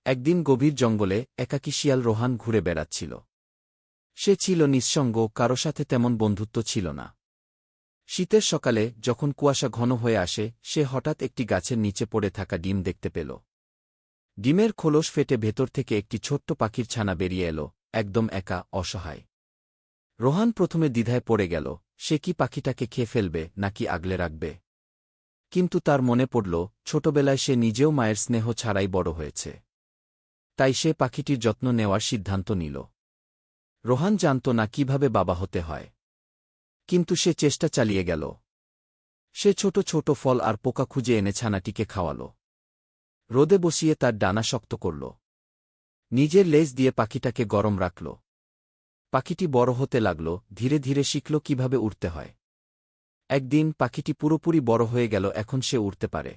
একদিন গভীর জঙ্গলে একাকী শিয়াল রোহান ঘুরে বেড়াচ্ছিল। সে ছিল নিঃসঙ্গ, কারো সাথে তেমন বন্ধুত্ব ছিল না। শীতের সকালে যখন কুয়াশা ঘন হয়ে আসে, সে হঠাৎ একটি গাছের নিচে পড়ে থাকা ডিম দেখতে পেল। ডিমের খোলস ফেটে ভেতর থেকে একটি ছোট্ট পাখির ছানা বেরিয়ে এল, একদম একা, অসহায়। রোহান প্রথমে দ্বিধায় পড়ে গেল, সে কি পাখিটাকে খেয়ে ফেলবে নাকি আগলে রাখবে। কিন্তু তার মনে পড়ল, ছোটবেলায় সে নিজেও মায়ের স্নেহ ছাড়াই বড় হয়েছে। তাই সে পাখিটির যত্ন নেওয়ার সিদ্ধান্ত নিল। রোহান জানত না কিভাবে বাবা হতে হয়, কিন্তু সে চেষ্টা চালিয়ে গেল। সে ছোট ছোট ফল আর পোকা খুঁজে এনে ছানাটিকে খাওয়াল। রোদে বসিয়ে তার ডানা শক্ত করল। নিজের লেজ দিয়ে পাখিটাকে গরম রাখল। পাখিটি বড় হতে লাগল, ধীরে ধীরে শিখল কিভাবে উড়তে হয়। একদিন পাখিটি পুরোপুরি বড় হয়ে গেল, এখন সে উড়তে পারে।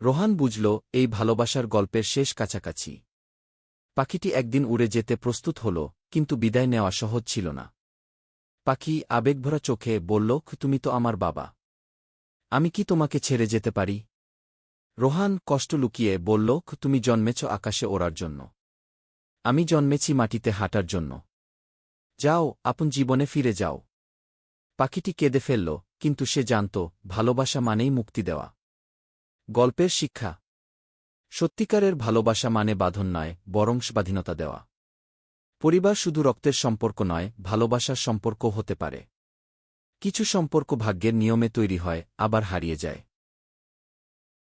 রোহান বুঝল, এই ভালোবাসার গল্পের শেষ কাছাকাছি। পাখিটি একদিন উড়ে যেতে প্রস্তুত হল, কিন্তু বিদায় নেওয়া সহজ ছিল না। পাখি আবেগভরা চোখে বলল, তুমি তো আমার বাবা। আমি কি তোমাকে ছেড়ে যেতে পারি? রোহান কষ্ট লুকিয়ে বলল, তুমি জন্মেছ আকাশে ওড়ার জন্য। আমি জন্মেছি মাটিতে হাঁটার জন্য। যাও, আপন জীবনে ফিরে যাও। পাখিটি কেঁদে ফেলল, কিন্তু সে জানত, ভালোবাসা মানেই মুক্তি দেওয়া। গল্পের শিক্ষা: সত্যিকারের ভালোবাসা মানে বাঁধন নয়, বরং স্বাধীনতা দেওয়া। পরিবার শুধু রক্তের সম্পর্ক নয়, ভালোবাসার সম্পর্কও হতে পারে। কিছু সম্পর্ক ভাগ্যের নিয়মে তৈরি হয়, আবার হারিয়ে যায়।